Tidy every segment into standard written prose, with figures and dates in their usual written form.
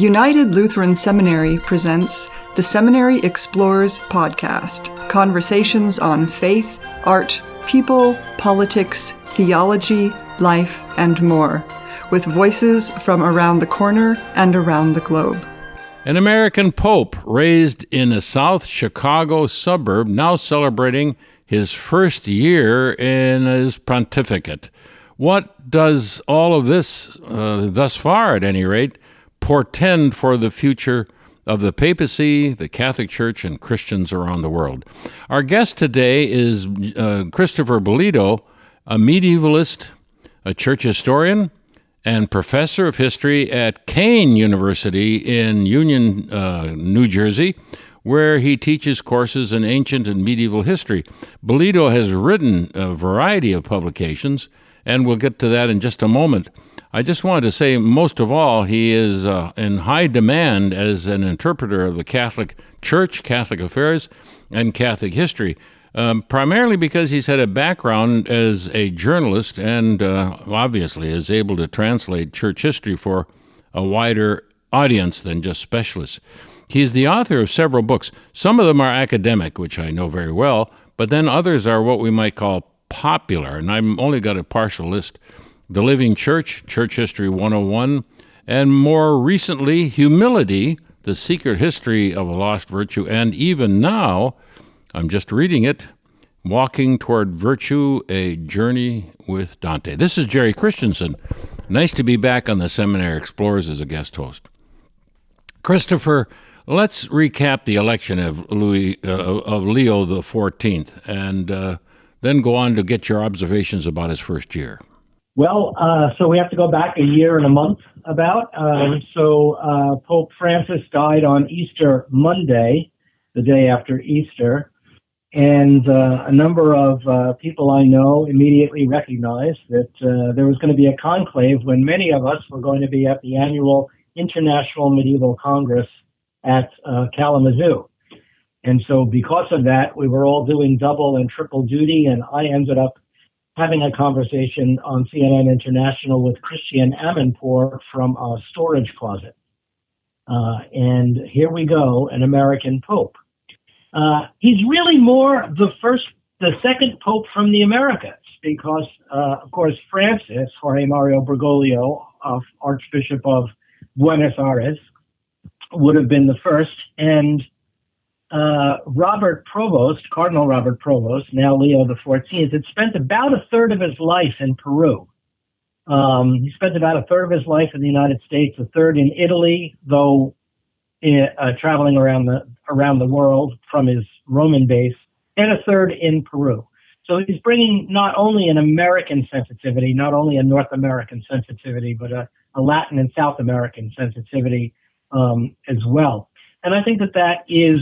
United Lutheran Seminary presents the Seminary Explores podcast, conversations on faith, art, people, politics, theology, life, and more, with voices from around the corner and around the globe. An American pope raised in a South Chicago suburb, now celebrating his first year in his pontificate. What does all of this, thus far at any rate, portend for the future of the papacy, the Catholic Church, and Christians around the world? Our guest today is Christopher Bellitto, a medievalist, a church historian, and professor of history at Kean University in Union, New Jersey, where he teaches courses in ancient and medieval history. Bellitto has written a variety of publications, and we'll get to that in just a moment. I just wanted to say, most of all, he is in high demand as an interpreter of the Catholic Church, Catholic affairs, and Catholic history, primarily because he's had a background as a journalist and obviously is able to translate church history for a wider audience than just specialists. He's the author of several books. Some of them are academic, which I know very well, but then others are what we might call popular, and I've only got a partial list. The Living Church, Church History 101, and more recently, Humility, The Secret History of a Lost Virtue, and even now, I'm just reading it, Walking Toward Virtue, A Journey with Dante. This is Jerry Christianson. Nice to be back on the Seminary Explores as a guest host. Christopher, let's recap the election of Leo XIV, and then go on to get your observations about his first year. Well, so we have to go back a year and a month about. Pope Francis died on Easter Monday, the day after Easter, and a number of people I know immediately recognized that there was going to be a conclave when many of us were going to be at the annual International Medieval Congress at Kalamazoo. And so because of that, we were all doing double and triple duty, and I ended up having a conversation on CNN International with Christian Amanpour from a storage closet. And here we go, an American pope. He's really more the second pope from the Americas, because, of course, Francis, Jorge Mario Bergoglio, Archbishop of Buenos Aires, would have been the first, and Cardinal Robert Provost, now Leo XIV, had spent about a third of his life in Peru. He spent about a third of his life in the United States, a third in Italy, though traveling around the world from his Roman base, and a third in Peru. So he's bringing not only an American sensitivity, not only a North American sensitivity, but a Latin and South American sensitivity as well. And I think that is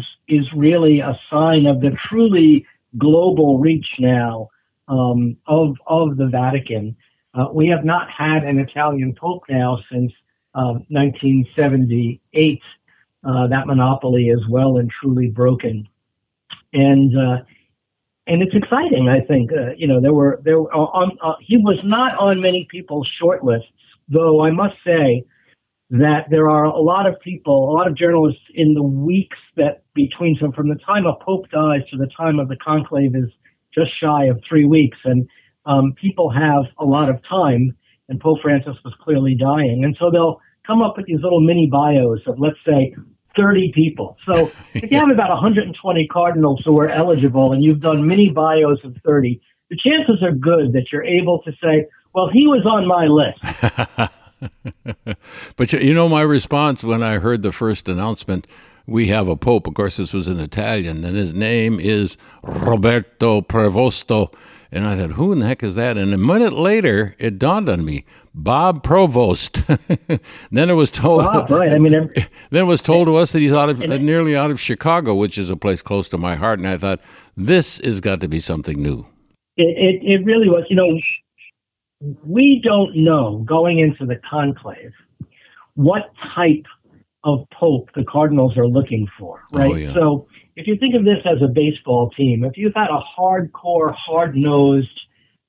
really a sign of the truly global reach now of the Vatican. We have not had an Italian pope now since 1978. That monopoly is well and truly broken, and it's exciting. I think he was not on many people's short lists, though I must say that there are a lot of journalists in the weeks that from the time a pope dies to the time of the conclave is just shy of 3 weeks. And people have a lot of time, and Pope Francis was clearly dying. And so they'll come up with these little mini bios of, let's say, 30 people. So if you have about 120 cardinals who are eligible and you've done mini bios of 30, the chances are good that you're able to say, well, he was on my list. But you know my response when I heard the first announcement, we have a pope. Of course, this was in Italian, and his name is Roberto Prevosto. And I thought, who in the heck is that? And a minute later, it dawned on me, Bob Provost. Then it was told. Bob, right. Then it was told to us that he's nearly out of Chicago, which is a place close to my heart. And I thought, this has got to be something new. It really was. We don't know, going into the conclave, what type of pope the cardinals are looking for, right? Oh, yeah. So if you think of this as a baseball team, if you've had a hardcore, hard-nosed,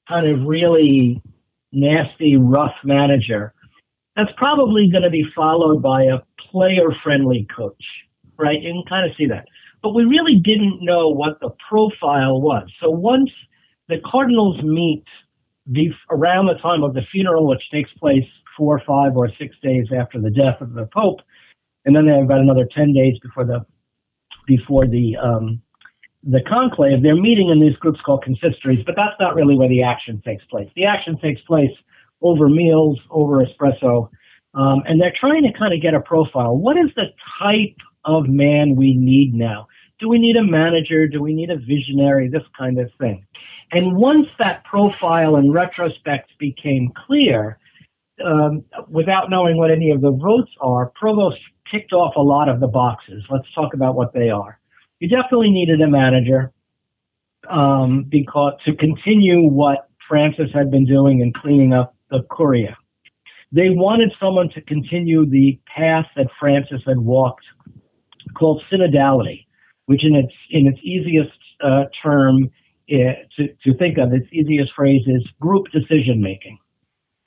kind of really nasty, rough manager, that's probably going to be followed by a player-friendly coach, right? You can kind of see that. But we really didn't know what the profile was. So once the cardinals meet around the time of the funeral, which takes place 4, 5, or 6 days after the death of the Pope, and then they have about another 10 days before the conclave, they're meeting in these groups called consistories, but that's not really where the action takes place. The action takes place over meals, over espresso, and they're trying to kind of get a profile. What is the type of man we need now? Do we need a manager? Do we need a visionary? This kind of thing. And once that profile in retrospect became clear, without knowing what any of the votes are, Provost ticked off a lot of the boxes. Let's talk about what they are. You definitely needed a manager because to continue what Francis had been doing in cleaning up the Curia. They wanted someone to continue the path that Francis had walked, called synodality, which in its easiest term to think of, its easiest phrase is group decision making.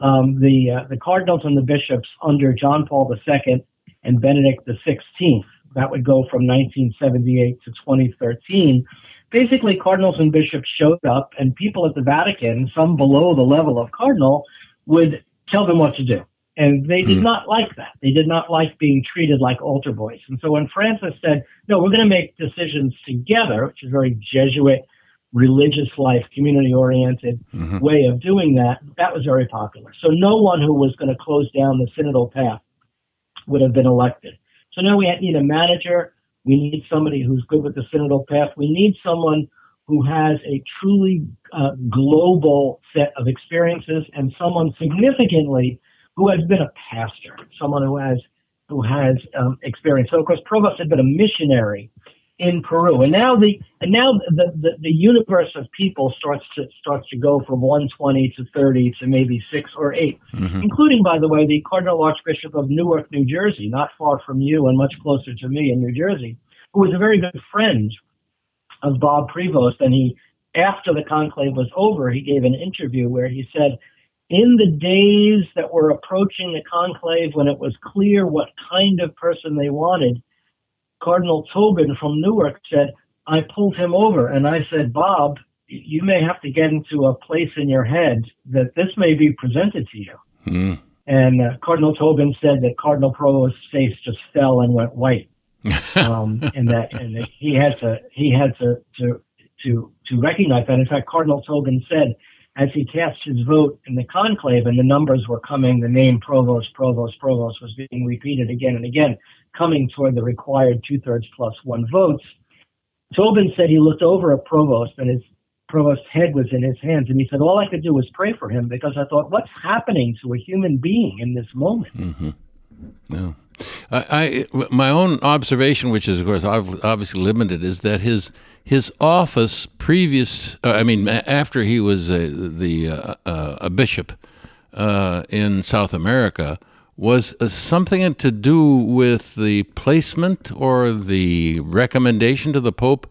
The cardinals and the bishops under John Paul II and Benedict XVI, that would go from 1978 to 2013. Basically, cardinals and bishops showed up, and people at the Vatican, some below the level of cardinal, would tell them what to do. And they did not like that. They did not like being treated like altar boys. And so when Francis said, no, we're going to make decisions together, which is a very Jesuit, religious life, community-oriented way of doing that, that was very popular. So no one who was going to close down the synodal path would have been elected. So now we need a manager. We need somebody who's good with the synodal path. We need someone who has a truly global set of experiences, and someone significantly who has been a pastor, someone who has experience. So of course, Provost had been a missionary in Peru, and now the universe of people starts to go from 120 to 30 to maybe 6 or 8, including, by the way, the Cardinal Archbishop of Newark, New Jersey, not far from you and much closer to me in New Jersey, who was a very good friend of Bob Prevost. And he, after the conclave was over, he gave an interview where he said, in the days that were approaching the conclave, when it was clear what kind of person they wanted, Cardinal Tobin from Newark said, I pulled him over and I said, Bob, you may have to get into a place in your head that this may be presented to you. And Cardinal Tobin said that Cardinal Provost's face just fell and went white. and that he had to recognize that. In fact, Cardinal Tobin said, as he cast his vote in the conclave and the numbers were coming, the name Provost was being repeated again and again, coming toward the required 2/3 plus 1 votes. Tobin said he looked over at Provost, and his Provost's head was in his hands, and he said, all I could do was pray for him, because I thought, what's happening to a human being in this moment? No. My own observation, which is, of course, obviously limited, is that his office after he was a bishop in South America, was something to do with the placement or the recommendation to the Pope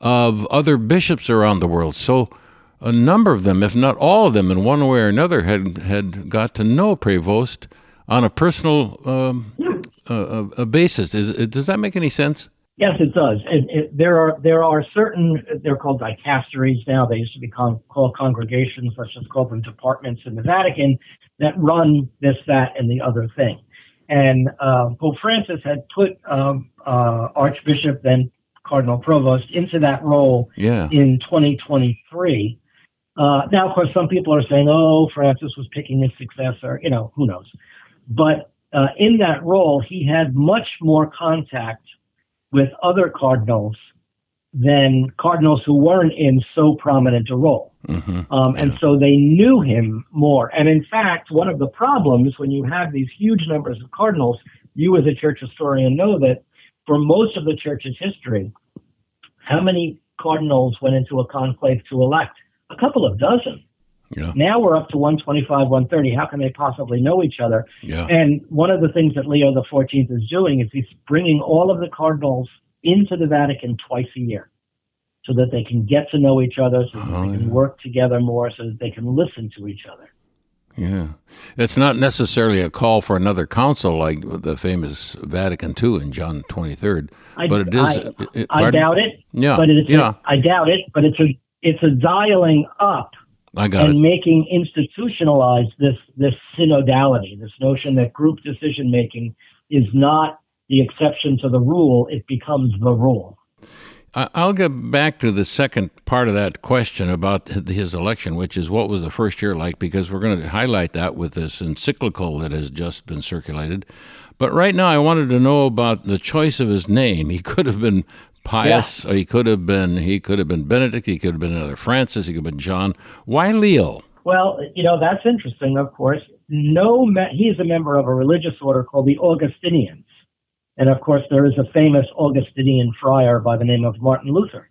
of other bishops around the world. So a number of them, if not all of them, in one way or another, had got to know Prevost on a personal basis. Does that make any sense? Yes, it does. There are certain, they're called dicasteries now. They used to be called congregations. Let's just call them departments in the Vatican that run this, that, and the other thing. And Pope Francis had put Archbishop, then Cardinal Provost, into that role in 2023. Now, of course, some people are saying, oh, Francis was picking his successor. Who knows? But in that role, he had much more contact with other cardinals than cardinals who weren't in so prominent a role. And so they knew him more. And in fact, one of the problems when you have these huge numbers of cardinals, you as a church historian know that for most of the church's history, how many cardinals went into a conclave to elect? A couple of dozen. Yeah. Now we're up to 125, 130. How can they possibly know each other? Yeah. And one of the things that Leo XIV is doing is he's bringing all of the cardinals into the Vatican twice a year so that they can get to know each other, so that they can work together more, so that they can listen to each other. Yeah. It's not necessarily a call for another council like the famous Vatican II in John 23rd, but it is. I doubt it. Yeah. But yeah. I doubt it. But it's a dialing up I got and it. making institutionalized this synodality, this notion that group decision making is not the exception to the rule; it becomes the rule. I'll get back to the second part of that question about his election, which is what was the first year like, because we're going to highlight that with this encyclical that has just been circulated. But right now, I wanted to know about the choice of his name. He could have been Pius, or he could have been Benedict, he could have been another Francis, he could have been John. Why Leo? Well, that's interesting. Of course, he is a member of a religious order called the Augustinians. And of course, there is a famous Augustinian friar by the name of Martin Luther.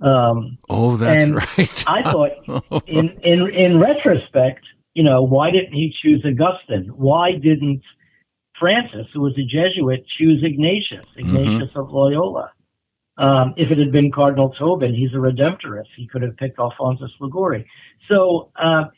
That's right. I thought, in retrospect, why didn't he choose Augustine? Why didn't Francis, who was a Jesuit, choose Ignatius of Loyola? If it had been Cardinal Tobin, he's a Redemptorist. He could have picked Alphonsus Liguori. So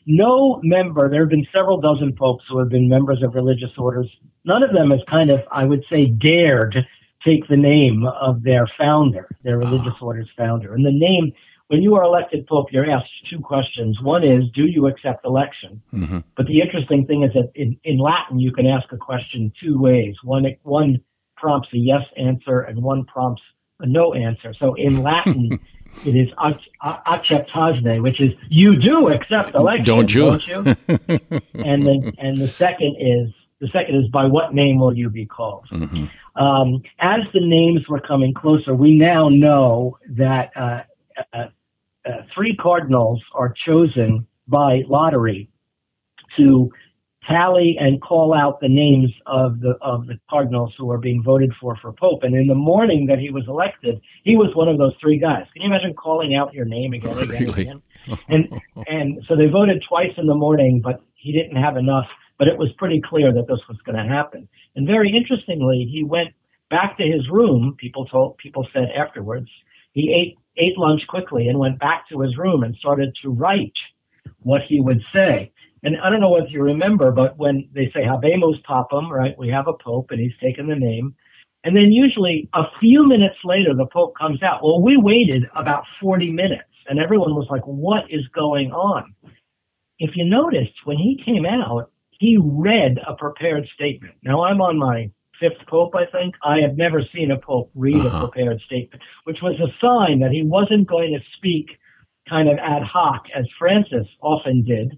no member, there have been several dozen popes who have been members of religious orders. None of them has kind of, I would say, dared take the name of their founder, their religious order's founder. And the name, when you are elected pope, you're asked two questions. One is, do you accept election? Mm-hmm. But the interesting thing is that in Latin, you can ask a question two ways. One prompts a yes answer and one prompts a no answer. So in Latin, it is acceptasne, which is you do accept election, don't you? and the second is by what name will you be called? Mm-hmm. As the names were coming closer, we now know that 3 cardinals are chosen by lottery to tally and call out the names of the cardinals who are being voted for pope. And in the morning that he was elected, he was one of those 3 guys. Can you imagine calling out your name again and again? And so they voted twice in the morning, but he didn't have enough. But it was pretty clear that this was going to happen. And very interestingly, he went back to his room. People said afterwards, he ate lunch quickly and went back to his room and started to write what he would say. And I don't know if you remember, but when they say habemus papam, right, we have a pope and he's taken the name. And then usually a few minutes later, the pope comes out. Well, we waited about 40 minutes and everyone was like, what is going on? If you noticed, when he came out, he read a prepared statement. Now, I'm on my 5th pope, I think. I have never seen a pope read a prepared statement, which was a sign that he wasn't going to speak kind of ad hoc, as Francis often did,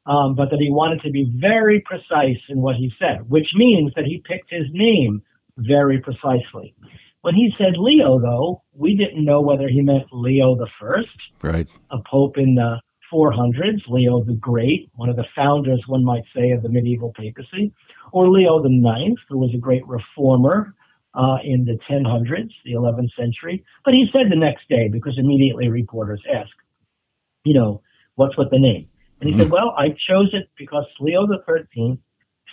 but that he wanted to be very precise in what he said, which means that he picked his name very precisely. When he said Leo, though, we didn't know whether he meant Leo the First, right, a pope in the 400s, Leo the Great, one of the founders, one might say, of the medieval papacy, or Leo the Ninth, who was a great reformer in the 1000s, the 11th century. But he said the next day, because immediately reporters asked, what's with the name? And he said, well, I chose it because Leo XIII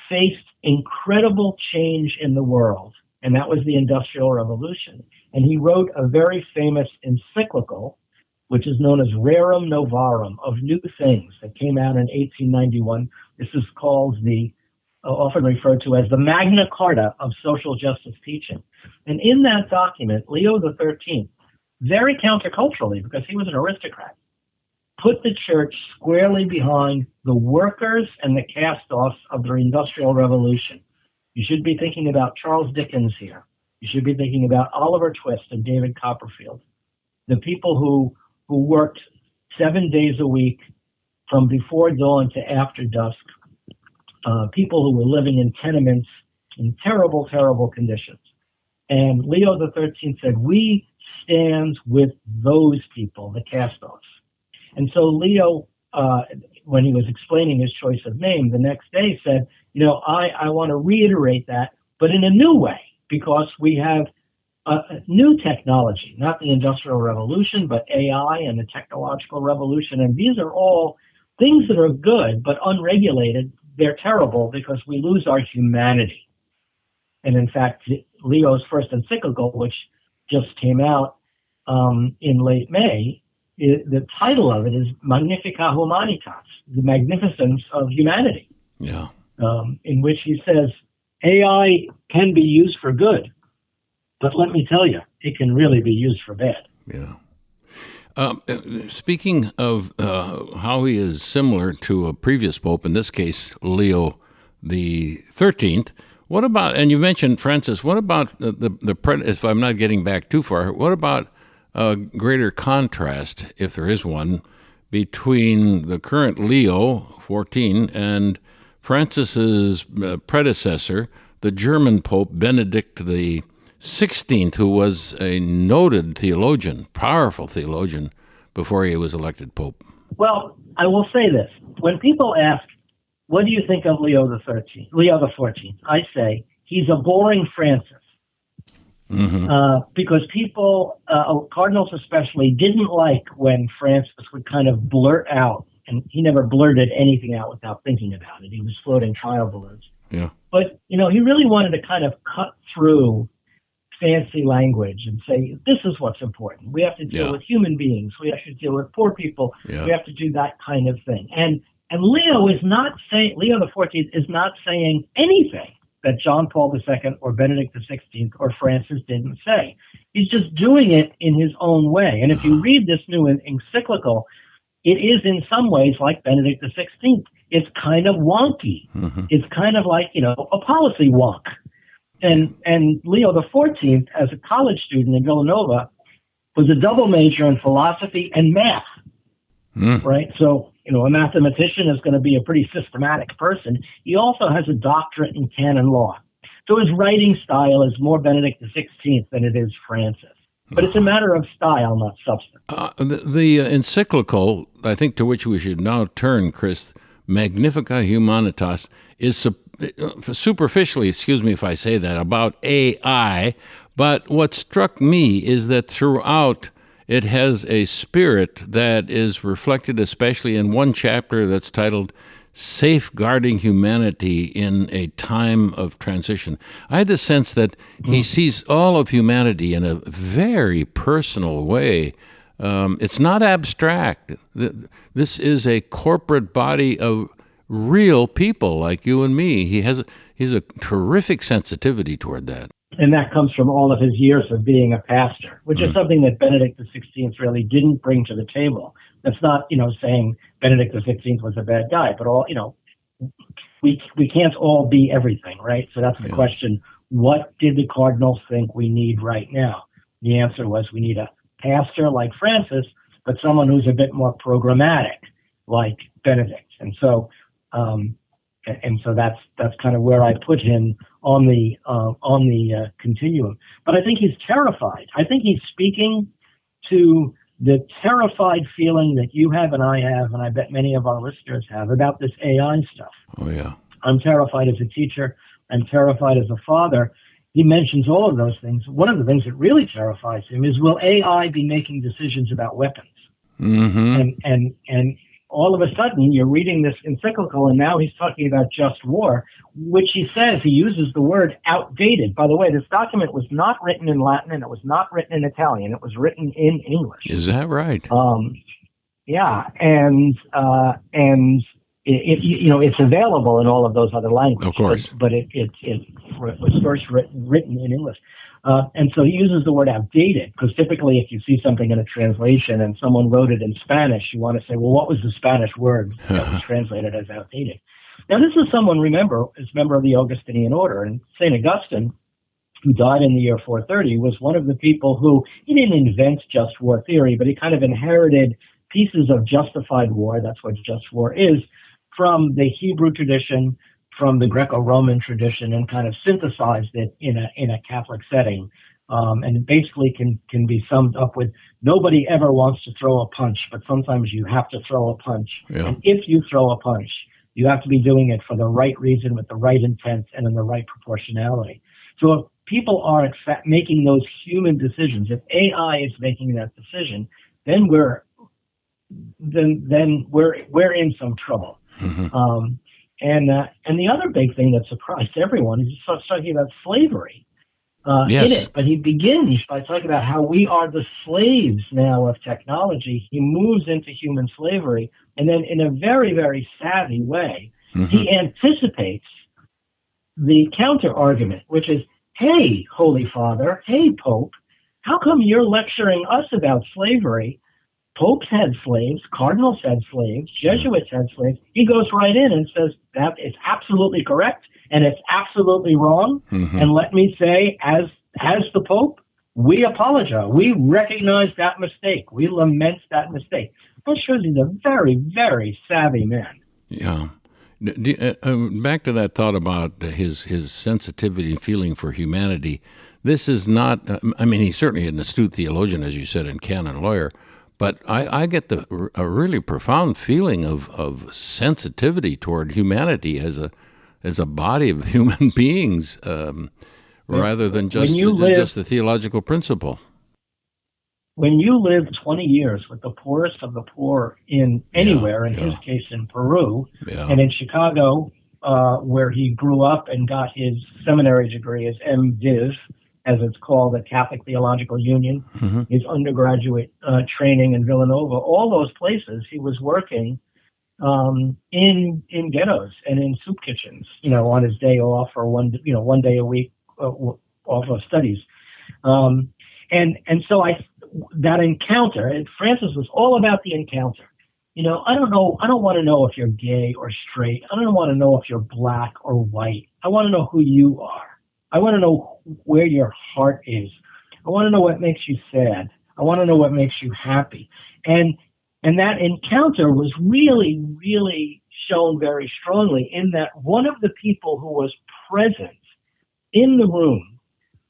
faced incredible change in the world, and that was the Industrial Revolution. And he wrote a very famous encyclical, which is known as Rerum Novarum, of new things, that came out in 1891. This is called often referred to as the Magna Carta of social justice teaching. And in that document, Leo XIII, very counterculturally, because he was an aristocrat, put the church squarely behind the workers and the cast-offs of the Industrial Revolution. You should be thinking about Charles Dickens here. You should be thinking about Oliver Twist and David Copperfield, the people who worked 7 days a week from before dawn to after dusk, people who were living in tenements in terrible, terrible conditions. And Leo XIII said, we stand with those people, the cast-offs. And so Leo, when he was explaining his choice of name, the next day said, I want to reiterate that, but in a new way, because we have new technology, not the Industrial Revolution, but AI and the technological revolution. And these are all things that are good, but unregulated. They're terrible because we lose our humanity. And in fact, Leo's first encyclical, which just came out in late May, the title of it is Magnificat Humanitas, the magnificence of humanity. Yeah. In which he says, AI can be used for good, but let me tell you, it can really be used for bad. Yeah. Speaking of how he is similar to a previous pope, in this case, Leo the 13th, what about, and you mentioned Francis, what about if I'm not getting back too far, what about a greater contrast, if there is one, between the current Leo XIV and Francis's predecessor, the German Pope Benedict the 16th, who was a noted theologian, powerful theologian, before he was elected Pope? Well, I will say this. When people ask, what do you think of Leo the 14th? I say, he's a boring Francis. Because people, cardinals especially, didn't like when Francis would kind of blurt out, and he never blurted anything out without thinking about it. He was floating trial balloons. Yeah. But, he really wanted to kind of cut through fancy language and say, this is what's important. We have to deal with human beings. We have to deal with poor people. Yeah. We have to do that kind of thing. And Leo the 14th is not saying anything that John Paul II or Benedict XVI or Francis didn't say. He's just doing it in his own way. And if you read this new encyclical, it is in some ways like Benedict XVI. It's kind of wonky. It's kind of like, a policy wonk. And Leo XIV, as a college student in Villanova, was a double major in philosophy and math, right? So, a mathematician is going to be a pretty systematic person. He also has a doctorate in canon law. So his writing style is more Benedict XVI than it is Francis. But it's a matter of style, not substance. The encyclical, I think, to which we should now turn, Chris, Magnificat Humanitas, is superficially, excuse me if I say that, about AI. But what struck me is that throughout it has a spirit that is reflected especially in one chapter that's titled Safeguarding Humanity in a Time of Transition. I had the sense that he sees all of humanity in a very personal way. It's not abstract. This is a corporate body of real people like you and me. He's a terrific sensitivity toward that. And that comes from all of his years of being a pastor, which is something that Benedict XVI really didn't bring to the table. That's not, saying Benedict XVI was a bad guy, but we can't all be everything, right? So that's the question. What did the cardinals think we need right now? The answer was we need a pastor like Francis, but someone who's a bit more programmatic like Benedict. And so that's kind of where I put him on the continuum. But I think he's terrified. I think he's speaking to the terrified feeling that you have and I have, and I bet many of our listeners have, about this AI stuff. Oh, yeah. I'm terrified as a teacher. I'm terrified as a father. He mentions all of those things. One of the things that really terrifies him is, will AI be making decisions about weapons? And all of a sudden, you're reading this encyclical, and now he's talking about just war, which he says, he uses the word outdated. By the way, this document was not written in Latin, and it was not written in Italian. It was written in English. Is that right? Yeah, and it's available in all of those other languages. Of course. But it was first written in English. And so he uses the word outdated, because typically if you see something in a translation and someone wrote it in Spanish, you want to say, well, what was the Spanish word that was translated as outdated? Now, this is someone, remember, is a member of the Augustinian order. And St. Augustine, who died in the year 430, was one of the people who, he didn't invent just war theory, but he kind of inherited pieces of justified war, that's what just war is, from the Hebrew tradition, from the Greco-Roman tradition, and kind of synthesized it in a Catholic setting. And it basically can be summed up with, nobody ever wants to throw a punch, but sometimes you have to throw a punch. Yeah. And if you throw a punch, you have to be doing it for the right reason, with the right intent, and in the right proportionality. So if people are in fact making those human decisions, if AI is making that decision, then we're in some trouble. And the other big thing that surprised everyone is he starts talking about slavery. Yes. in it. But he begins by talking about how we are the slaves now of technology. He moves into human slavery, and then in a very, very savvy way, he anticipates the counter argument, which is, hey, Holy Father, hey, Pope, how come you're lecturing us about slavery? Popes had slaves, cardinals had slaves, Jesuits had slaves. He goes right in and says that it's absolutely correct and it's absolutely wrong. And let me say, as the Pope, we apologize. We recognize that mistake. We lament that mistake. That shows he's a very, very savvy man. Yeah. Back to that thought about his sensitivity and feeling for humanity. This is not, I mean, he's certainly an astute theologian, as you said, and canon lawyer, but I get a really profound feeling of sensitivity toward humanity as a body of human beings, rather than just the theological principle. When you live 20 years with the poorest of the poor in anywhere, in his case in Peru, and in Chicago, where he grew up and got his seminary degree as MDiv, as it's called, the Catholic Theological Union, his undergraduate training in Villanova, all those places he was working in ghettos and in soup kitchens, on his day off or one day a week off of studies. And so that encounter, and Francis was all about the encounter. I don't want to know if you're gay or straight. I don't want to know if you're black or white. I want to know who you are. I want to know where your heart is. I want to know what makes you sad. I want to know what makes you happy. And that encounter was really, really shown very strongly in that one of the people who was present in the room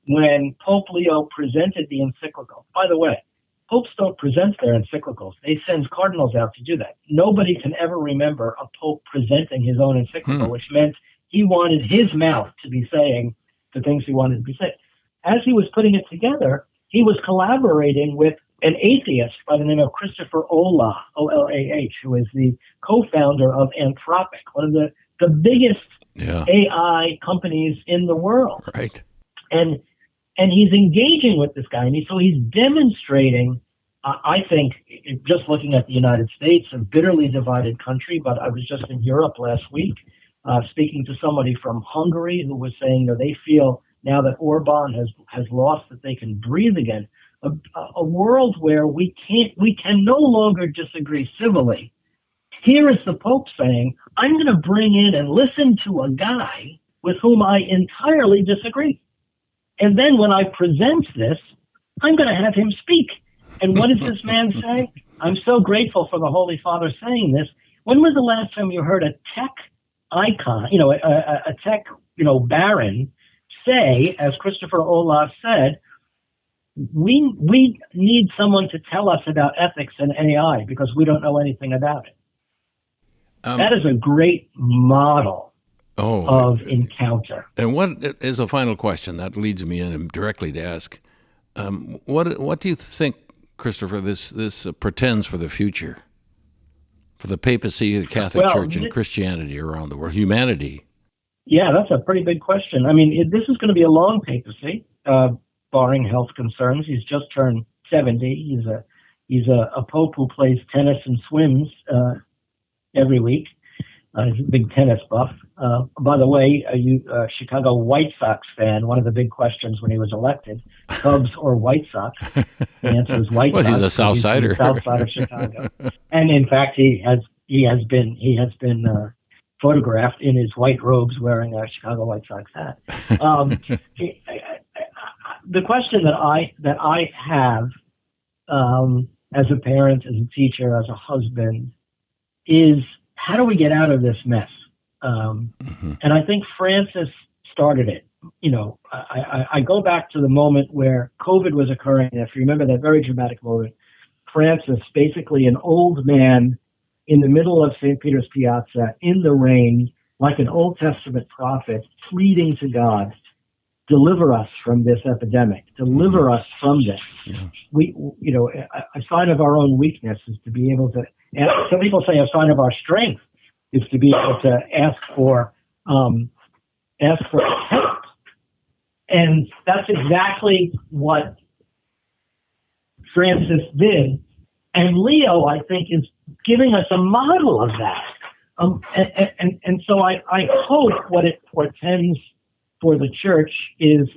when Pope Leo presented the encyclical. By the way, popes don't present their encyclicals. They send cardinals out to do that. Nobody can ever remember a pope presenting his own encyclical, which meant he wanted his mouth to be saying the things he wanted to be saying. As he was putting it together, he was collaborating with an atheist by the name of Christopher Olah, O-L-A-H, who is the co-founder of Anthropic, one of the biggest AI companies in the world. Right. And he's engaging with this guy, and so he's demonstrating, I think, just looking at the United States, a bitterly divided country, but I was just in Europe last week speaking to somebody from Hungary who was saying that they feel now that Orban has lost, that they can breathe again. A world where we can no longer disagree civilly. Here is the Pope saying, I'm going to bring in and listen to a guy with whom I entirely disagree. And then when I present this, I'm going to have him speak. And what does this man say? I'm so grateful for the Holy Father saying this. When was the last time you heard a tech icon, a tech, baron say, as Christopher Olah said, we need someone to tell us about ethics and AI because we don't know anything about it. That is a great model of encounter. And what is a final question that leads me in directly to ask? What do you think, Christopher, this portends for the future, for the papacy, the Catholic Church, and Christianity around the world, humanity? Yeah, that's a pretty big question. I mean, this is going to be a long papacy, barring health concerns. He's just turned 70. He's a pope who plays tennis and swims every week. He's a big tennis buff. By the way, you Chicago White Sox fan, one of the big questions when he was elected, Cubs or White Sox? The answer is White Sox. Well, he's a South Sider. South side of Chicago. And in fact, he has been photographed in his white robes wearing a Chicago White Sox hat. The question that I have as a parent, as a teacher, as a husband, is how do we get out of this mess? And I think Francis started it. I go back to the moment where COVID was occurring. If you remember that very dramatic moment, Francis, basically an old man in the middle of St. Peter's Piazza in the rain, like an Old Testament prophet, pleading to God, deliver us from this epidemic, deliver us from this. Yeah. A sign of our own weakness is to be able to, and some people say a sign of our strength is to be able to ask for help. And that's exactly what Francis did. And Leo, I think, is giving us a model of that. And so I hope what it portends for the church is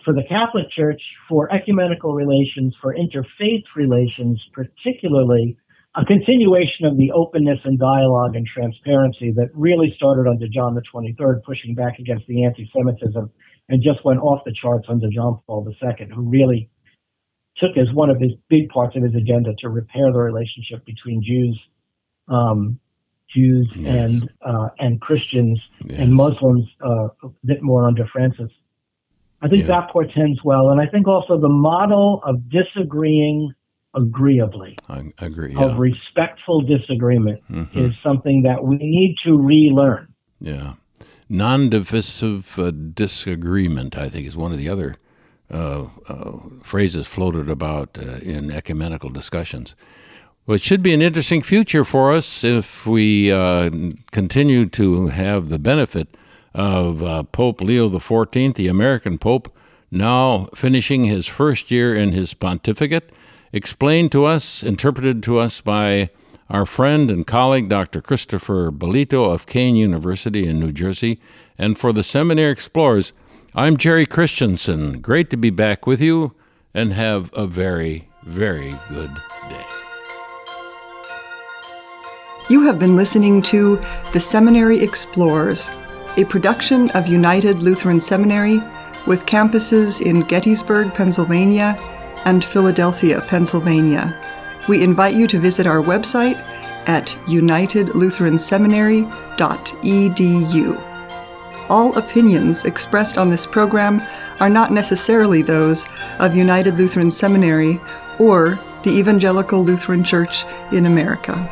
for the Catholic Church, for ecumenical relations, for interfaith relations, particularly a continuation of the openness and dialogue and transparency that really started under John the 23rd, pushing back against the anti-Semitism, and just went off the charts under John Paul II, who really took as one of his big parts of his agenda to repair the relationship between Jews Yes. and Christians Yes. and Muslims a bit more under Francis. I think that portends well, and I think also the model of disagreeing agreeably, I agree. of respectful disagreement, is something that we need to relearn. Yeah. Non-divisive disagreement, I think, is one of the other phrases floated about in ecumenical discussions. Well, it should be an interesting future for us if we continue to have the benefit of Pope Leo XIV, the American Pope, now finishing his first year in his pontificate, explained to us, interpreted to us by our friend and colleague, Dr. Christopher Bellitto of Kean University in New Jersey. And for the Seminary Explores, I'm Jerry Christianson. Great to be back with you, and have a very, very good day. You have been listening to The Seminary Explores, a production of United Lutheran Seminary with campuses in Gettysburg, Pennsylvania, and Philadelphia, Pennsylvania. We invite you to visit our website at unitedlutheranseminary.edu. All opinions expressed on this program are not necessarily those of United Lutheran Seminary or the Evangelical Lutheran Church in America.